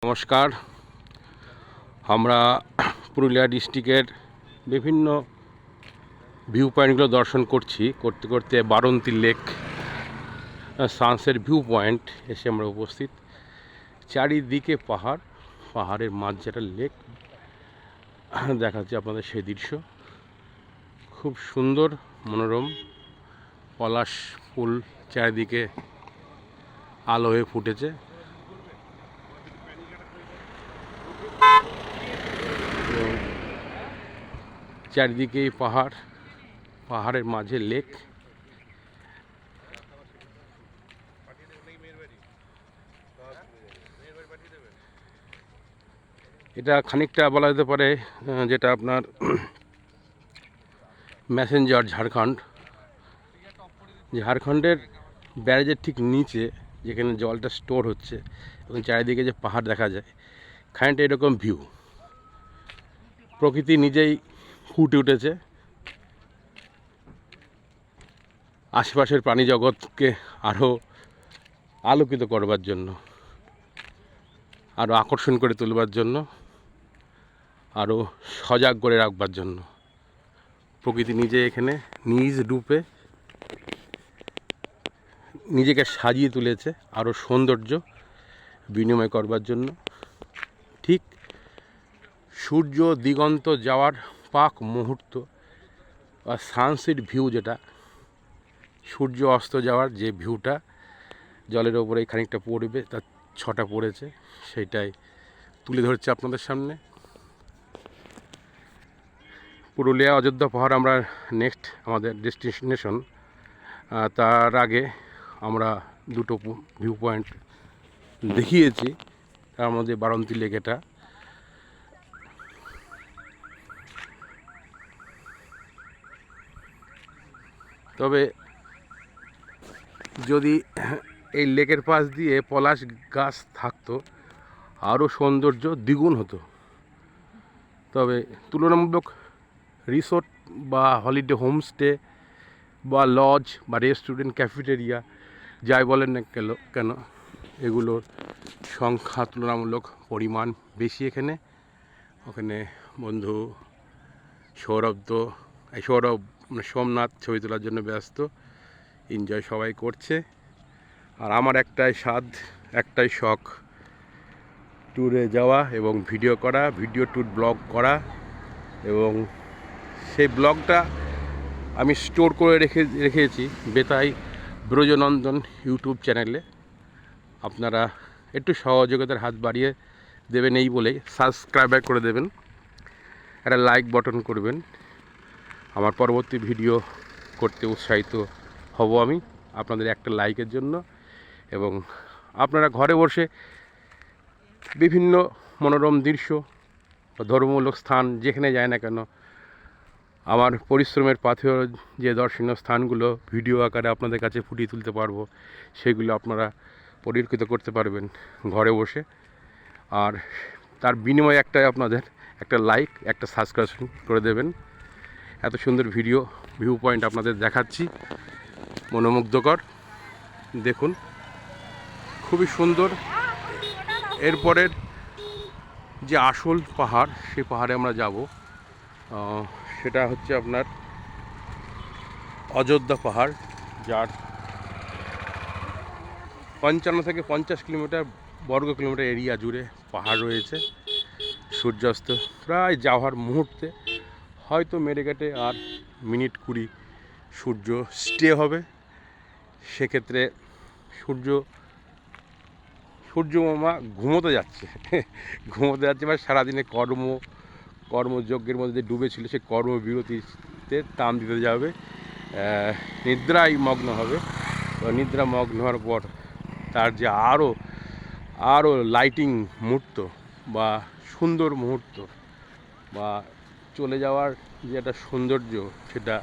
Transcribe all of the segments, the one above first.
নমস্কার। আমরা পুরুলিয়া ডিস্ট্রিক্টের বিভিন্ন ভিউ পয়েন্টগুলো দর্শন করতে করতে বারন্তী লেক সানসেট ভিউ পয়েন্ট এসে আমরা উপস্থিত। চারিদিকে পাহাড়ের মাঝে একটা লেক দেখাচ্ছে আপনাদের সেই দৃশ্য। খুব সুন্দর মনোরম, পলাশ ফুল চারিদিকে আলো হয়ে ফুটেছে। চারিদিকেই পাহাড়ের মাঝে লেক। এটা খানিকটা বলা যেতে পারে যেটা আপনার ম্যাসেঞ্জার ঝাড়খণ্ডের ব্যারেজের ঠিক নিচে যেখানে জলটা স্টোর হচ্ছে এবং চারিদিকে যে পাহাড় দেখা যায়, খানিকটা এরকম ভিউ। প্রকৃতি নিজেই ফুটে উঠেছে আশেপাশের প্রাণী জগৎকে আরও আলোকিত করবার জন্য, আরও আকর্ষণ করে তুলবার জন্য, আরও সজাগ করে রাখবার জন্য। প্রকৃতি নিজে এখানে নিজ রূপে নিজেকে সাজিয়ে তুলেছে আরও সৌন্দর্য বিনিময় করবার জন্য। ঠিক সূর্য দিগন্ত যাওয়ার পাক মুহূর্ত বা সানসেট ভিউ, যেটা সূর্য অস্ত যাওয়ার যে ভিউটা জলের ওপরে খানিকটা পড়বে, তার ছটা পড়েছে, সেইটাই তুলে ধরছে আপনাদের সামনে। পুরুলিয়া অযোধ্যা পাহাড় আমরা নেক্সট আমাদের ডেস্টিনেশন। তার আগে আমরা দুটো ভিউ পয়েন্ট দেখিয়েছি, তার মধ্যে বারন্তী লেক। এটা তবে যদি এই লেকের পাশ দিয়ে পলাশ গাছ থাকতো আরও সৌন্দর্য দ্বিগুণ হতো। তবে তুলনামূলক রিসোর্ট বা হলিডে হোমস্টে বা লজ বা রেস্টুরেন্ট, ক্যাফেটেরিয়া যাই বলেন না কেন, এগুলোর সংখ্যা তুলনামূলক পরিমাণ বেশি এখানে। ওখানে বন্ধু সোমনাথ ছবি তোলার জন্য ব্যস্ত, এনজয় সবাই করছে। আর আমার একটাই স্বাদ, একটাই শখ, ট্যুরে যাওয়া এবং ভিডিও করা, ভিডিও ট্যুর ব্লগ করা। এবং সেই ব্লগটা আমি স্টোর করে রেখেছি বেতাই ব্রজনন্দন ইউটিউব চ্যানেলে। আপনারা একটু সহযোগিতার হাত বাড়িয়ে দেবেন এই বলেই, সাবস্ক্রাইব করে দেবেন, একটা লাইক বাটন করবেন। আমার পরবর্তী ভিডিও করতে উৎসাহিত হব আমি আপনাদের একটা লাইকের জন্য। এবং আপনারা ঘরে বসে বিভিন্ন মনোরম দৃশ্য বা ধর্মমূলক স্থান যেখানে যায় না কেন, আমার পরিশ্রমের পাথেয় যে দর্শনীয় স্থানগুলো ভিডিও আকারে আপনাদের কাছে ফুটিয়ে তুলতে পারবো, সেগুলো আপনারা পরিলক্ষিত করতে পারবেন ঘরে বসে। আর তার বিনিময়ে আপনাদের একটা লাইক, একটা সাবস্ক্রিপশন করে দেবেন। এত সুন্দর ভিউ পয়েন্ট আপনাদের দেখাচ্ছি, মনোমুগ্ধকর। দেখুন, খুবই সুন্দর। এরপরের যে আসল পাহাড়, সেই পাহাড়ে আমরা যাব, সেটা হচ্ছে আপনার অযোধ্যা পাহাড়, যার 55 থেকে 50 বর্গ কিলোমিটার এরিয়া জুড়ে পাহাড় রয়েছে। সূর্যাস্ত প্রায় যাওয়ার মুহূর্তে হয়তো মেরেঘাটে আর মিনিট 20 সূর্য স্টে হবে। সেক্ষেত্রে সূর্য মামা ঘুমোতে যাচ্ছে বা সারাদিনে কর্মযজ্ঞের মধ্যে ডুবে ছিল, সে কর্মবিরতিতে টান দিতে যাবে, নিদ্রায় মগ্ন হবে। নিদ্রা মগ্ন হওয়ার পর তার যে আরও লাইটিং মুহূর্ত বা সুন্দর মুহূর্ত বা চলে যাওয়ার যে একটা সৌন্দর্য, সেটা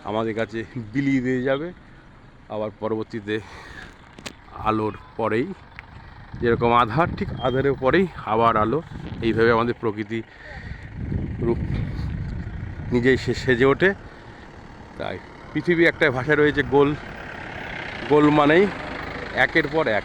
আমাদের কাছে বিলিয়ে দিয়ে যাবে। আবার পরবর্তীতে আলোর পরেই, যেরকম আধার, ঠিক আধারের পরেই আবার আলো। এইভাবে আমাদের প্রকৃতি রূপ নিজেই সেজে ওঠে। তাই পৃথিবী একটা ভাষা রয়েছে, গোল মানেই একের পর এক।